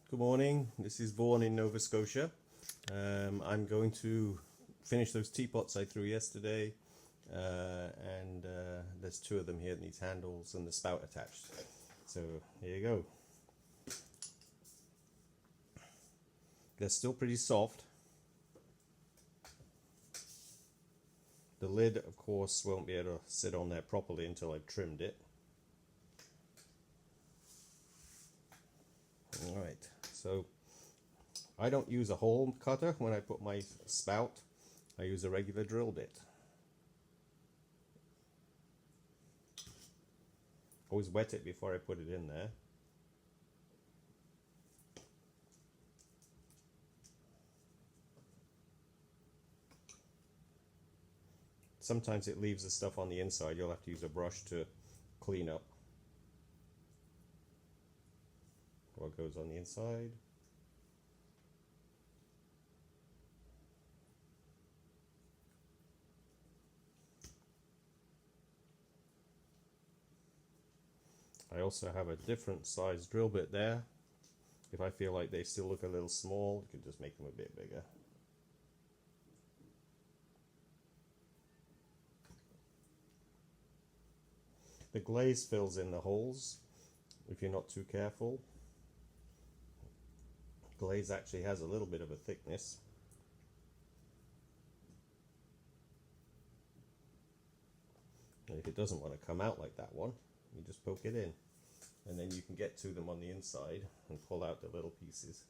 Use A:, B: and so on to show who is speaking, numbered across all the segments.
A: Good morning, this is Vaughan in Nova Scotia. I'm going to finish those teapots I threw yesterday, and there's two of them here that needs handles and the spout attached. So here you go. They're still pretty soft. The lid, of course, won't be able to sit on there properly until I've trimmed it. Alright, so I don't use a hole cutter when I put my spout. I use a regular drill bit. Always wet it before I put it in there. Sometimes it leaves the stuff on the inside. You'll have to use a brush to clean up what goes on the inside. I also have a different size drill bit there. If I feel like they still look a little small, you can just make them a bit bigger. The glaze fills in the holes if you're not too careful. Glaze actually has a little bit of a thickness. And if it doesn't want to come out like that one, you just poke it in. And then you can get to them on the inside and pull out the little pieces.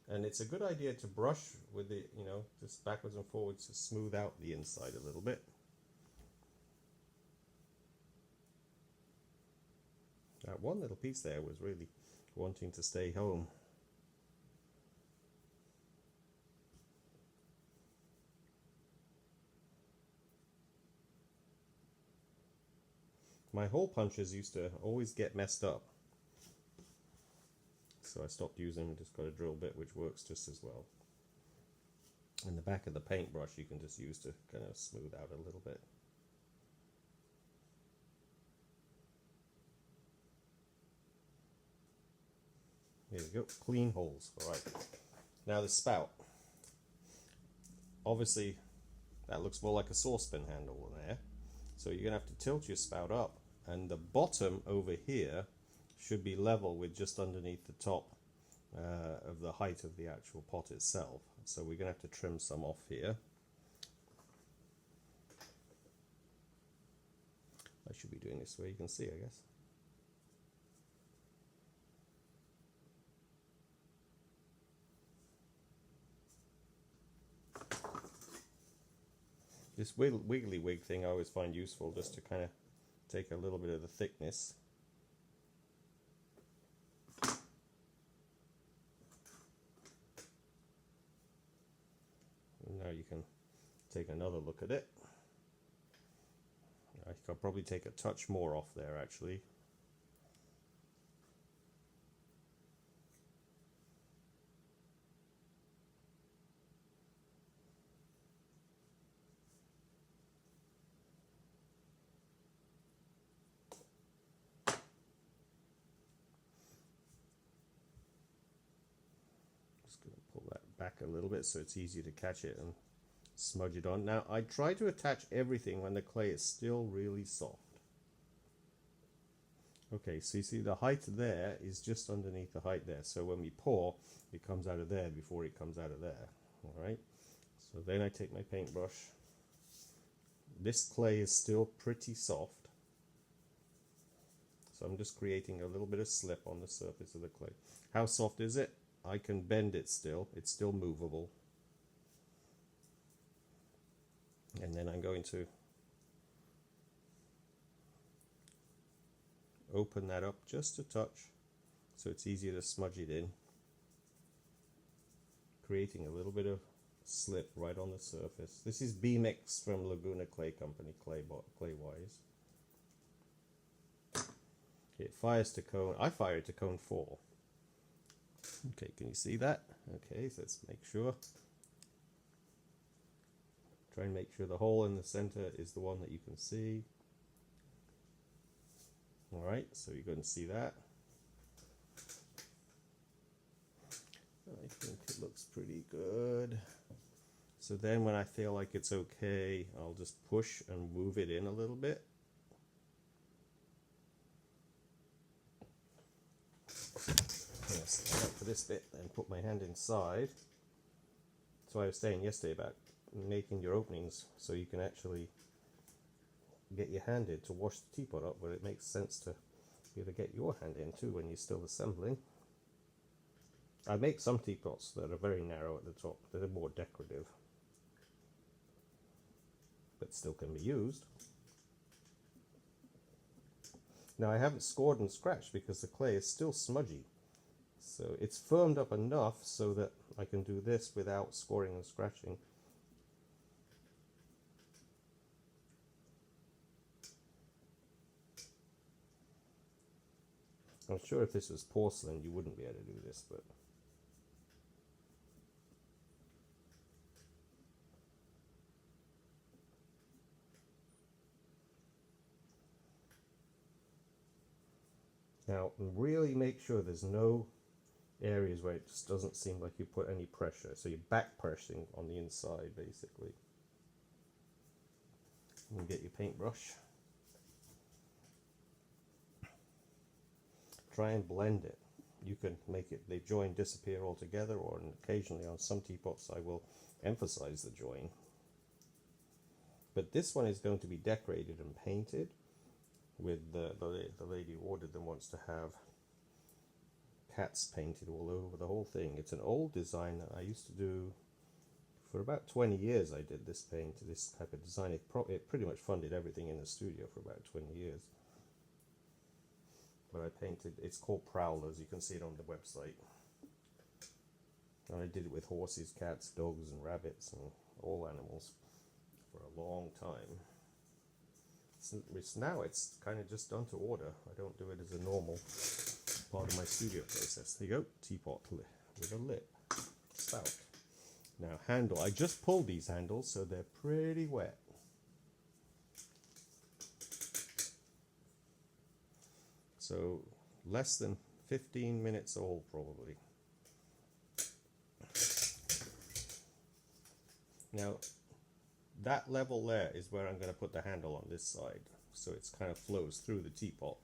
A: And it's a good idea to brush with the, just backwards and forwards to smooth out the inside a little bit. That one little piece there was really wanting to stay home. My hole punches used to always get messed up, so I stopped using them. Just got a drill bit which works just as well. And the back of the paintbrush you can just use to kind of smooth out a little bit. There you go, clean holes. Alright, now the spout. Obviously that looks more like a saucepan handle in there, so you're going to have to tilt your spout up, and the bottom over here should be level with just underneath the top of the height of the actual pot itself. So we're going to have to trim some off here. I should be doing this where you can see, I guess. This wiggly wig thing I always find useful, just to kind of take a little bit of the thickness. Now you can take another look at it. I could probably take a touch more off there actually. Just going to pull that back a little bit so it's easy to catch it and smudge it on. Now I try to attach everything when the clay is still really soft. Okay, so you see the height there is just underneath the height there, so when we pour it comes out of there before it comes out of there. Alright, so then I take my paintbrush. This clay is still pretty soft, so I'm just creating a little bit of slip on the surface of the clay. How soft is it? I can bend it still, it's still movable. And then I'm going to open that up just a touch so it's easier to smudge it in, creating a little bit of slip right on the surface. This is B-Mix from Laguna Clay Company, clay-wise. It fires to cone. I fire it to cone 4. Okay, can you see that? Okay, so let's make sure. Try and make sure the hole in the center is the one that you can see. Alright, so you're going to see that. I think it looks pretty good. So then when I feel like it's okay, I'll just push and move it in a little bit. Yes, I went for this bit and put my hand inside. So I was saying yesterday about making your openings so you can actually get your hand in to wash the teapot up, but it makes sense to be able to get your hand in too when you're still assembling. I make some teapots that are very narrow at the top, they're more decorative, but still can be used. Now I haven't scored and scratched because the clay is still smudgy, so it's firmed up enough so that I can do this without scoring and scratching. I'm sure if this was porcelain you wouldn't be able to do this, but now really make sure there's no areas where it just doesn't seem like you put any pressure, so you're back pressing on the inside basically. And get your paintbrush. Try and blend it. You can make it, the join disappear altogether, or occasionally on some teapots I will emphasize the join. But this one is going to be decorated and painted with the lady who ordered them wants to have cats painted all over the whole thing. It's an old design that I used to do for about 20 years. I did this this type of design. It pretty much funded everything in the studio for about 20 years. But I painted, it's called Prowlers, you can see it on the website. And I did it with horses, cats, dogs and rabbits and all animals for a long time. Now it's kind of just done to order. I don't do it as a normal part of my studio process. There you go, teapot with a lip, spout. Now handle, I just pulled these handles so they're pretty wet. So less than 15 minutes old probably. Now that level there is where I'm going to put the handle on this side, so it kind of flows through the teapot.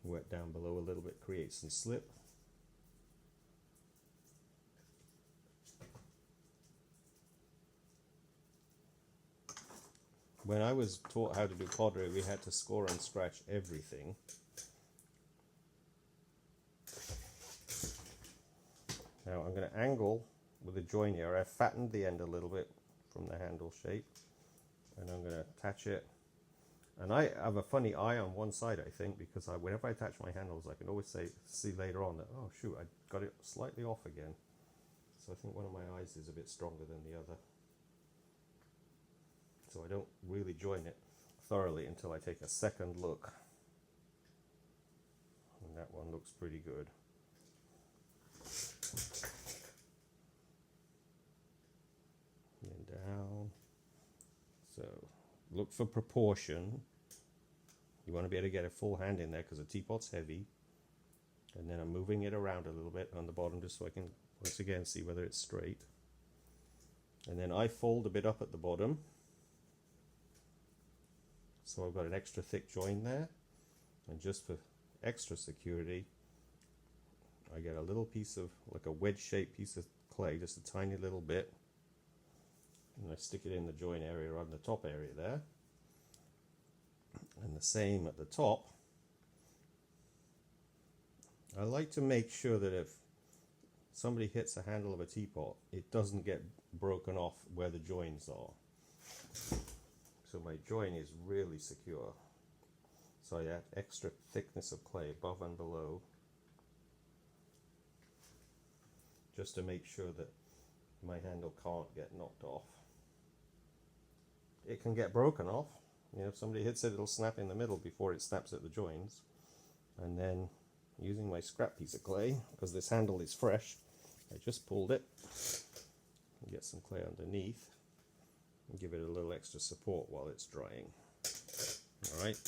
A: Wet down below a little bit, creates some slip. When I was taught how to do pottery, we had to score and scratch everything. Now I'm going to angle with a join here. I've fattened the end a little bit from the handle shape, and I'm going to attach it. And I have a funny eye on one side, I think, because whenever I attach my handles, I can always see later on that, oh shoot, I got it slightly off again. So I think one of my eyes is a bit stronger than the other. So I don't really join it thoroughly until I take a second look. And that one looks pretty good. And down. So look for proportion. You want to be able to get a full hand in there because the teapot's heavy. And then I'm moving it around a little bit on the bottom just so I can once again see whether it's straight. And then I fold a bit up at the bottom. So I've got an extra thick join there, and just for extra security I get a little piece of, like a wedge shaped piece of clay, just a tiny little bit, and I stick it in the join area on the top area there, and the same at the top. I like to make sure that if somebody hits the handle of a teapot, it doesn't get broken off where the joins are. So my join is really secure. So I add extra thickness of clay above and below, just to make sure that my handle can't get knocked off. It can get broken off. You know, if somebody hits it, it'll snap in the middle before it snaps at the joins. And then using my scrap piece of clay, because this handle is fresh. I just pulled it. Get some clay underneath and give it a little extra support while it's drying. Alright,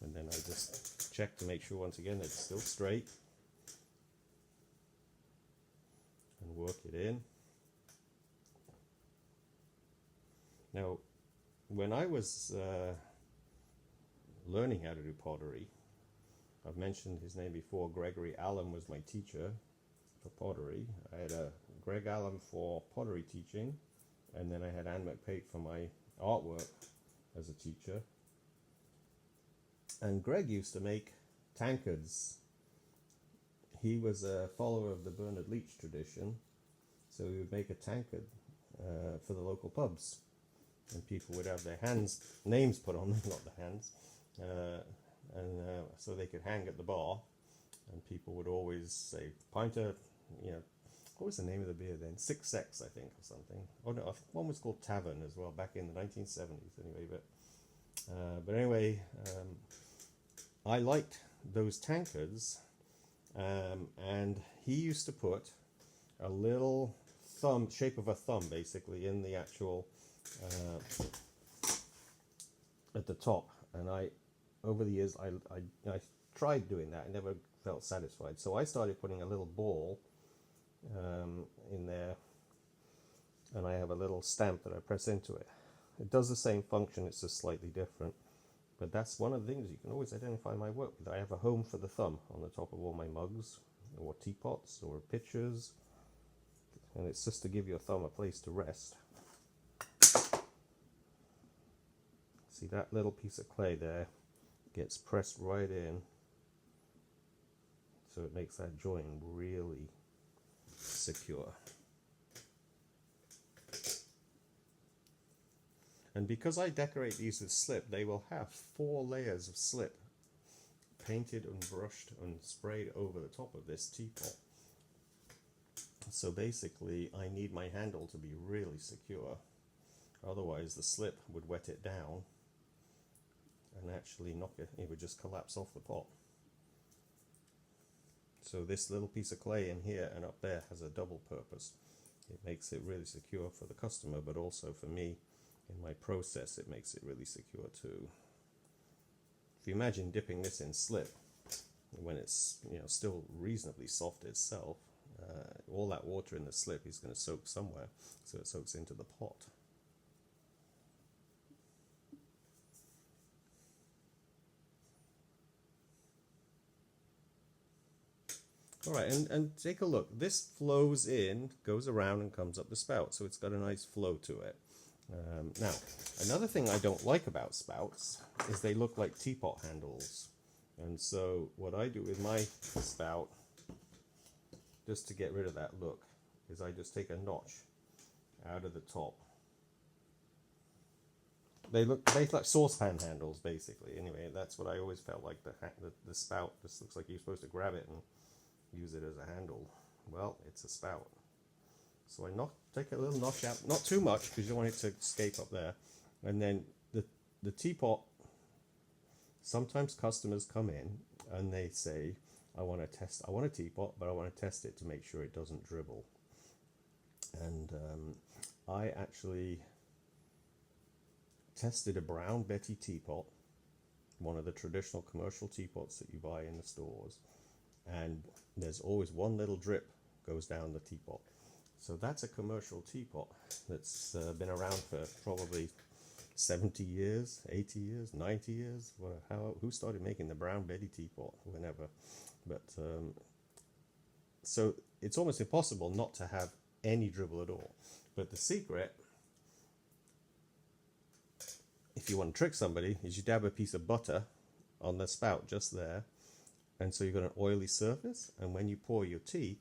A: and then I just check to make sure once again it's still straight and work it in. Now, when I was learning how to do pottery, I've mentioned his name before. Gregory Allen was my teacher for pottery. I had a Greg Allen for pottery teaching, and then I had Anne McPate for my artwork as a teacher. And Greg used to make tankards. He was a follower of the Bernard Leach tradition, so he would make a tankard for the local pubs, and people would have their names put on them, not the hands, so they could hang at the bar, and people would always say, pinter, what was the name of the beer then? 6X, I think, or something. Oh no, I think one was called Tavern as well, back in the 1970s anyway. But anyway, I liked those tankards, and he used to put a little shape of a thumb, basically, in the actual, at the top. And over the years, I tried doing that. I never felt satisfied. So I started putting a little ball in there, and I have a little stamp that I press into it. It does the same function, it's just slightly different. But that's one of the things you can always identify my work with. I have a home for the thumb on the top of all my mugs, or teapots, or pitchers. And it's just to give your thumb a place to rest. See, that little piece of clay there gets pressed right in, so it makes that join really secure. And because I decorate these with slip, they will have 4 layers of slip painted and brushed and sprayed over the top of this teapot. So basically, I need my handle to be really secure. Otherwise, the slip would wet it down and actually it would just collapse off the pot. So this little piece of clay in here and up there has a double purpose. It makes it really secure for the customer, but also for me in my process, it makes it really secure too. If you imagine dipping this in slip when it's still reasonably soft itself, all that water in the slip is going to soak somewhere, so it soaks into the pot. Alright, and take a look. This flows in, goes around and comes up the spout, so it's got a nice flow to it. Now, another thing I don't like about spouts is they look like teapot handles. And so what I do with my spout, just to get rid of that look, is I just take a notch out of the top. They look like saucepan handles, basically. Anyway, that's what I always felt like. The spout just looks like you're supposed to grab it and use it as a handle. Well, it's a spout. So I take a little notch out, not too much because you don't want it to escape up there. And then the teapot, sometimes customers come in and they say, I want a teapot, but I want to test it to make sure it doesn't dribble. And I actually tested a Brown Betty teapot, one of the traditional commercial teapots that you buy in the stores, and there's always one little drip goes down the teapot. So that's a commercial teapot that's been around for probably 70 years, 80 years, 90 years. Who started making the Brown Betty teapot? Whenever. But so it's almost impossible not to have any dribble at all. But the secret, if you want to trick somebody, is you dab a piece of butter on the spout just there, and so you've got an oily surface, and when you pour your tea,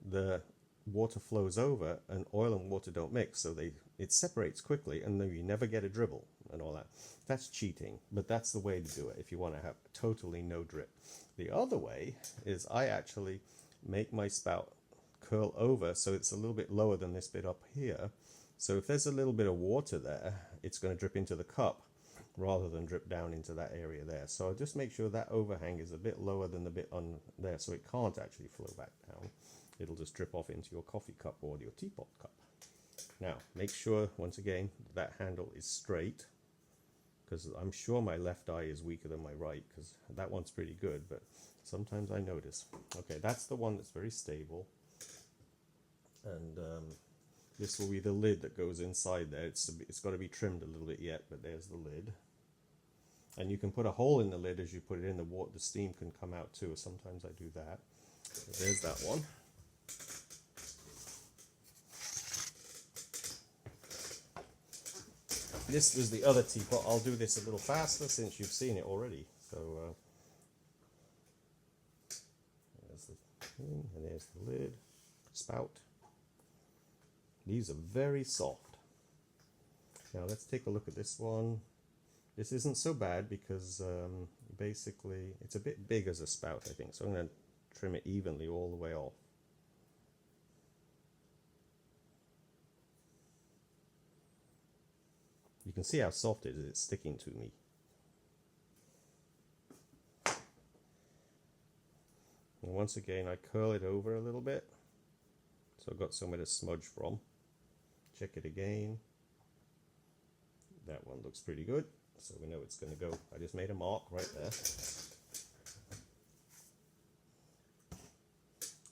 A: the water flows over, and oil and water don't mix, so it separates quickly, and then you never get a dribble and all that. That's cheating, but that's the way to do it if you want to have totally no drip. The other way is I actually make my spout curl over so it's a little bit lower than this bit up here. So if there's a little bit of water there, it's going to drip into the cup. rather than drip down into that area there. So just make sure that overhang is a bit lower than the bit on there, so it can't actually flow back down. It'll just drip off into your coffee cup or your teapot cup. Now, make sure, once again, that handle is straight, because I'm sure my left eye is weaker than my right, because that one's pretty good, but sometimes I notice. Okay, that's the one that's very stable. And this will be the lid that goes inside there. It's got to be trimmed a little bit yet, but there's the lid. And you can put a hole in the lid as you put it in. The steam can come out too. Sometimes I do that. So there's that one. This was the other teapot. I'll do this a little faster since you've seen it already. So there's the thing, and there's the lid, spout. These are very soft. Now let's take a look at this one. This isn't so bad because basically it's a bit big as a spout, I think. So I'm going to trim it evenly all the way off. You can see how soft it is. It's sticking to me. And once again, I curl it over a little bit, so I've got somewhere to smudge from. Check it again. That one looks pretty good, so we know it's going to go. I just made a mark right there.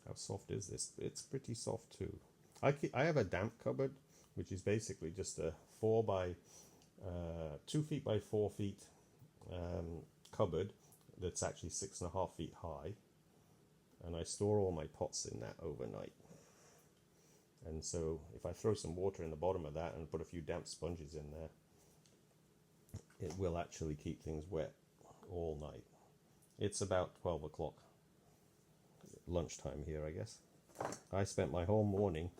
A: How soft is this? It's pretty soft too. I have a damp cupboard, which is basically just a 2 feet by 4 feet cupboard that's actually 6.5 feet high, and I store all my pots in that overnight. And so if I throw some water in the bottom of that and put a few damp sponges in there, it will actually keep things wet all night. It's about 12 o'clock, lunchtime here, I guess. I spent my whole morning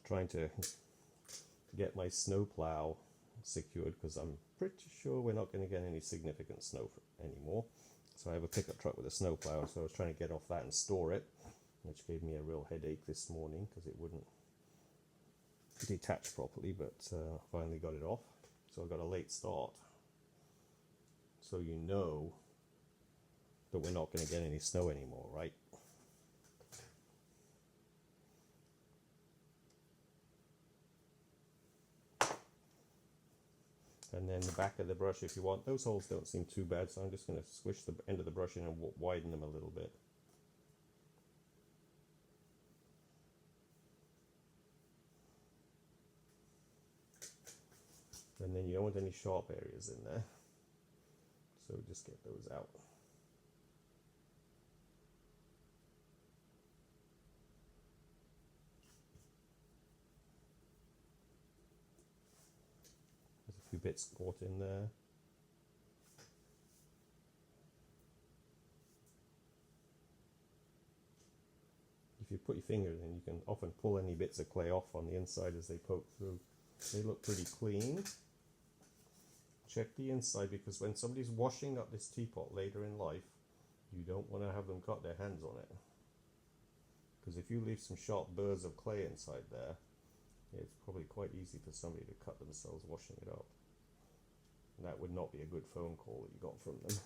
A: trying to get my snowplow secured, because I'm pretty sure we're not going to get any significant snow anymore. So I have a pickup truck with a snowplow, so I was trying to get off that and store it, which gave me a real headache this morning because it wouldn't detach properly, but finally got it off. So I got a late start. So you know that we're not going to get any snow anymore, right? And then the back of the brush, if you want, those holes don't seem too bad, so I'm just going to squish the end of the brush in and widen them a little bit. And then you don't want any sharp areas in there, so just get those out. There's a few bits caught in there. If you put your fingers in, you can often pull any bits of clay off on the inside as they poke through. They look pretty clean. Check the inside, because when somebody's washing up this teapot later in life, you don't want to have them cut their hands on it. Because if you leave some sharp burrs of clay inside there, it's probably quite easy for somebody to cut themselves washing it up. And that would not be a good phone call that you got from them.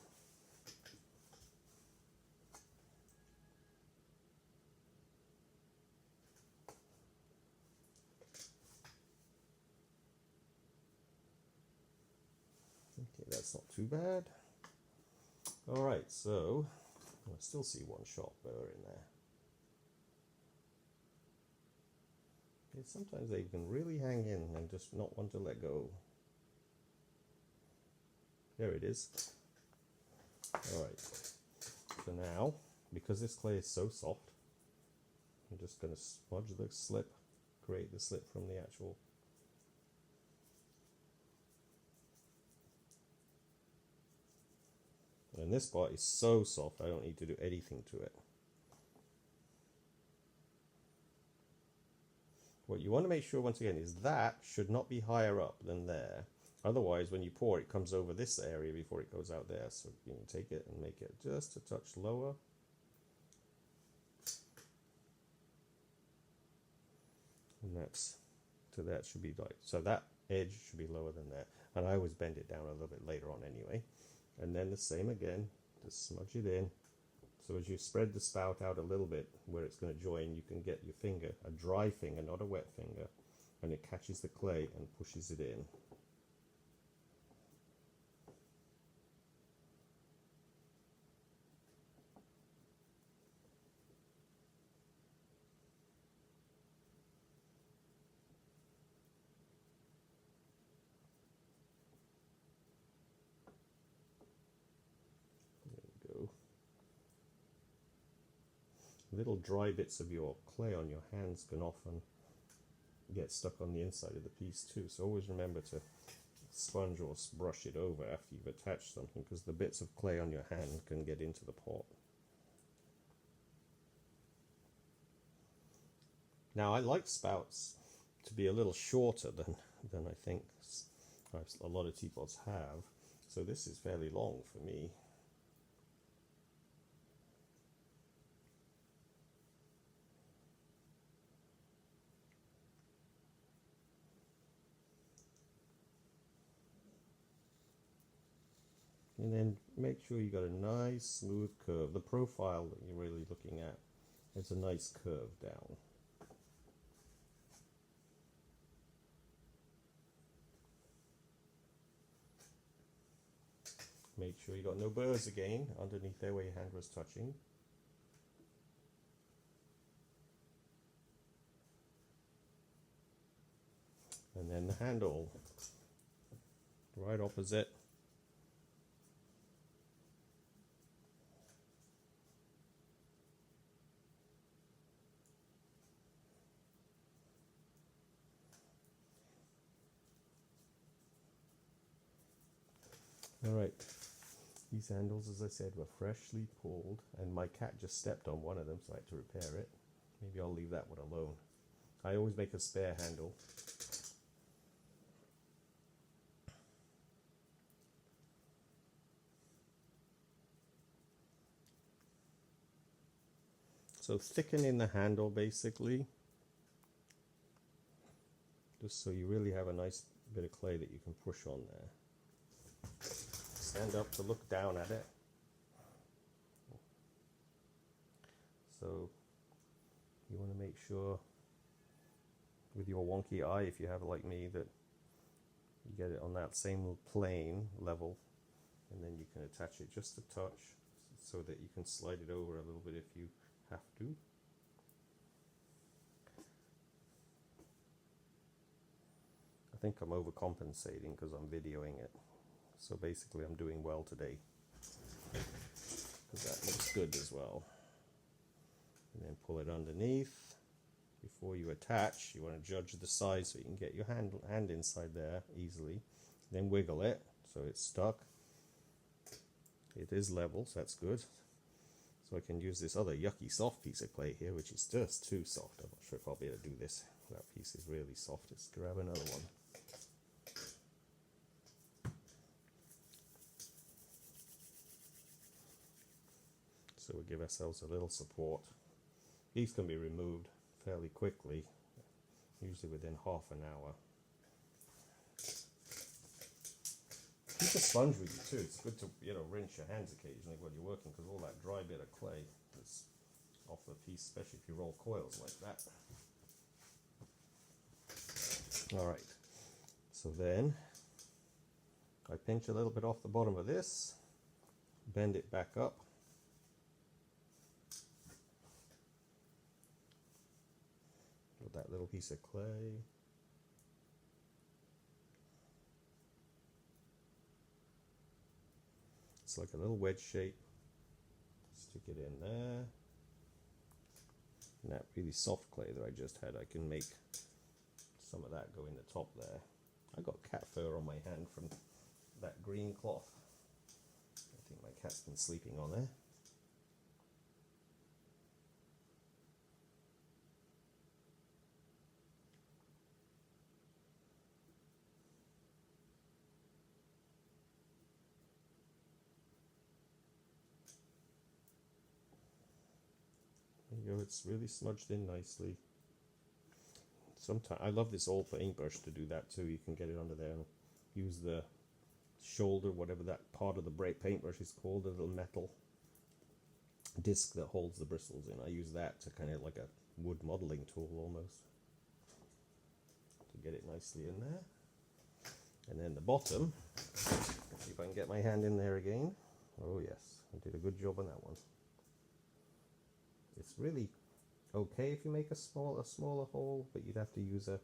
A: Okay, that's not too bad. Alright, so I still see one sharp burr in there. Okay, sometimes they can really hang in and just not want to let go. There it is. Alright, so now, because this clay is so soft, I'm just going to smudge the slip, create the slip from the actual. And this part is so soft, I don't need to do anything to it. What you want to make sure, once again, is that should not be higher up than there. Otherwise, when you pour, it comes over this area before it goes out there. So you can take it and make it just a touch lower. And that should be like, so that edge should be lower than that. And I always bend it down a little bit later on anyway. And then the same again, just smudge it in. So as you spread the spout out a little bit where it's going to join, you can get your finger, a dry finger, not a wet finger, and it catches the clay and pushes it in. Little dry bits of your clay on your hands can often get stuck on the inside of the piece too, so always remember to sponge or brush it over after you've attached something, because the bits of clay on your hand can get into the pot. Now I like spouts to be a little shorter than I think a lot of teapots have, so this is fairly long for me. And then make sure you got a nice smooth curve. The profile that you're really looking at, it's a nice curve down. Make sure you got no burrs again underneath there where your hand was touching. And then the handle, right opposite. Alright, these handles, as I said, were freshly pulled, and my cat just stepped on one of them, so I had to repair it. Maybe I'll leave that one alone. I always make a spare handle. So thicken in the handle basically, just so you really have a nice bit of clay that you can push on there. Stand up to look down at it. So you want to make sure with your wonky eye, if you have it like me, that you get it on that same plane level, and then you can attach it just a touch so that you can slide it over a little bit if you have to. I think I'm overcompensating because I'm videoing it. So basically I'm doing well today, because that looks good as well. And then pull it underneath. Before you attach, you want to judge the size so you can get your hand inside there easily. Then wiggle it so it's stuck. It is level, so that's good. So I can use this other yucky soft piece of clay here, which is just too soft. I'm not sure if I'll be able to do this. That piece is really soft. Let's grab another one. So we give ourselves a little support. These can be removed fairly quickly, usually within half an hour. Keep a sponge with you too. It's good to, rinse your hands occasionally while you're working, because all that dry bit of clay that's off the piece, especially if you roll coils like that. Alright, so then I pinch a little bit off the bottom of this, bend it back up. With that little piece of clay. It's like a little wedge shape. Stick it in there. And that really soft clay that I just had, I can make some of that go in the top there. I got cat fur on my hand from that green cloth. I think my cat's been sleeping on there. There you go, it's really smudged in nicely. Sometimes I love this old paintbrush to do that too. You can get it under there and use the shoulder, whatever that part of the paintbrush is called, the little metal disc that holds the bristles in. I use that to kind of like a wood modeling tool almost to get it nicely in there. And then the bottom, see if I can get my hand in there again. Oh yes, I did a good job on that one. It's really okay if you make a smaller hole, but you'd have to use a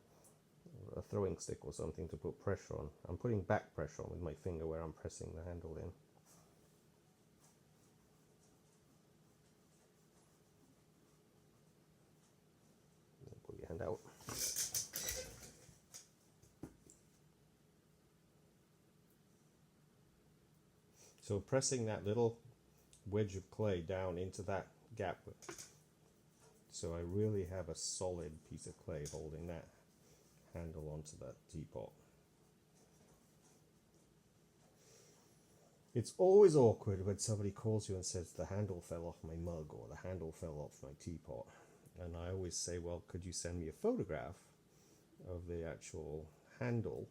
A: throwing stick or something to put pressure on. I'm putting back pressure on with my finger where I'm pressing the handle in. Put your hand out. So pressing that little wedge of clay down into that gap, so I really have a solid piece of clay holding that handle onto that teapot. It's always awkward when somebody calls you and says the handle fell off my mug or the handle fell off my teapot, and I always say, well, could you send me a photograph of the actual handle?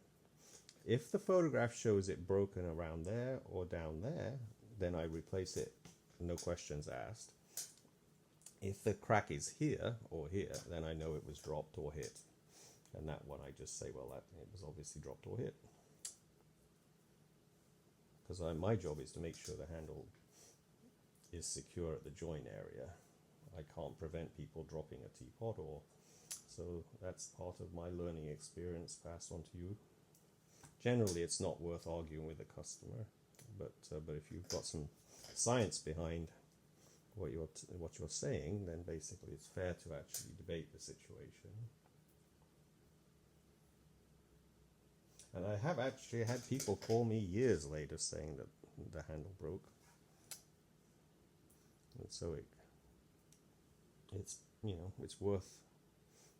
A: If the photograph shows it broken around there or down there, then I replace it, no questions asked. If the crack is here or here, then I know it was dropped or hit. And that one I just say, well, that it was obviously dropped or hit. Because my job is to make sure the handle is secure at the joint area. I can't prevent people dropping a teapot, so that's part of my learning experience passed on to you. Generally, it's not worth arguing with the customer, but if you've got some science behind what you're saying, then basically it's fair to actually debate the situation. And I have actually had people call me years later saying that the handle broke, and so it's worth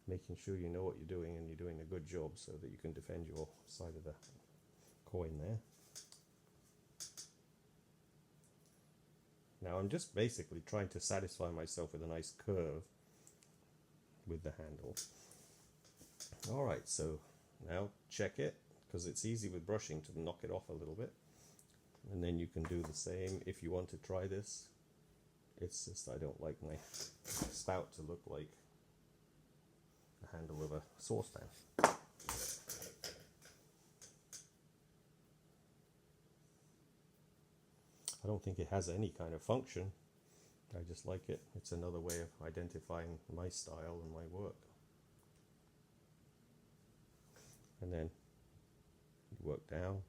A: making sure you know what you're doing and you're doing a good job so that you can defend your side of the coin there. Now I'm just basically trying to satisfy myself with a nice curve with the handle. Alright, so now check it, because it's easy with brushing to knock it off a little bit, and then you can do the same if you want to try this. It's just I don't like my spout to look like the handle of a saucepan. I don't think it has any kind of function. I just like it. It's another way of identifying my style and my work. And then you work down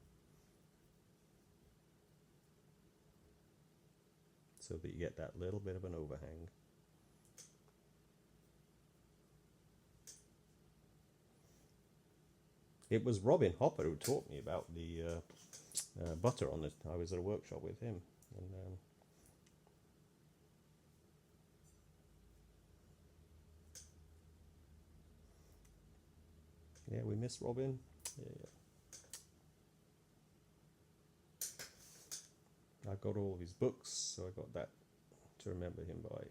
A: so that you get that little bit of an overhang. It was Robin Hopper who taught me about the butter on it. I was at a workshop with him, and yeah, we miss Robin. Yeah. I got all of his books, so I got that to remember him by.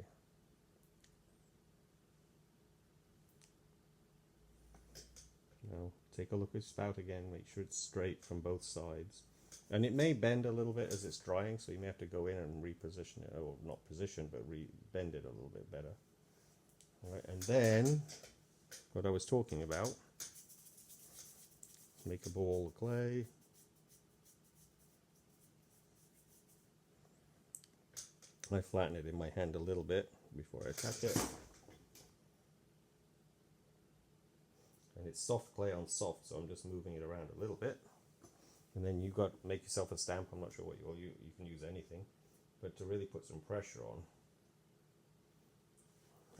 A: Now, take a look at his spout again, make sure it's straight from both sides. And it may bend a little bit as it's drying, so you may have to go in and reposition it, or not position, but bend it a little bit better. All right, and then, what I was talking about, make a ball of clay. I flatten it in my hand a little bit before I attach it. And it's soft clay on soft, so I'm just moving it around a little bit. And then you got make yourself a stamp. I'm not sure what you can use anything, but to really put some pressure on,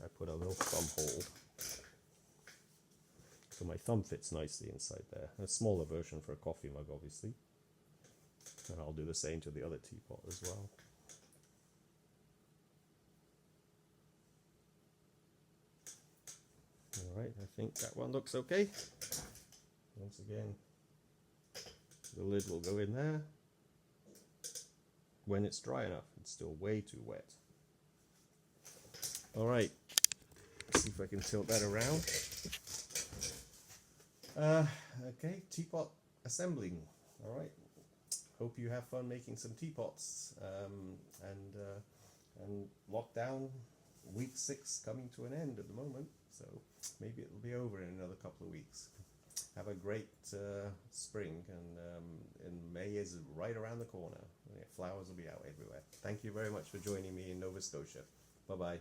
A: I put a little thumb hold, so my thumb fits nicely inside there. A smaller version for a coffee mug, obviously, and I'll do the same to the other teapot as well. Alright, I think that one looks okay. Once again, the lid will go in there when it's dry enough. It's still way too wet. Alright, let's see if I can tilt that around. Okay, teapot assembling. All right. Hope you have fun making some teapots. And lockdown week 6 coming to an end at the moment, so maybe it'll be over in another couple of weeks. Have a great spring, and May is right around the corner. Flowers will be out everywhere. Thank you very much for joining me in Nova Scotia. Bye bye.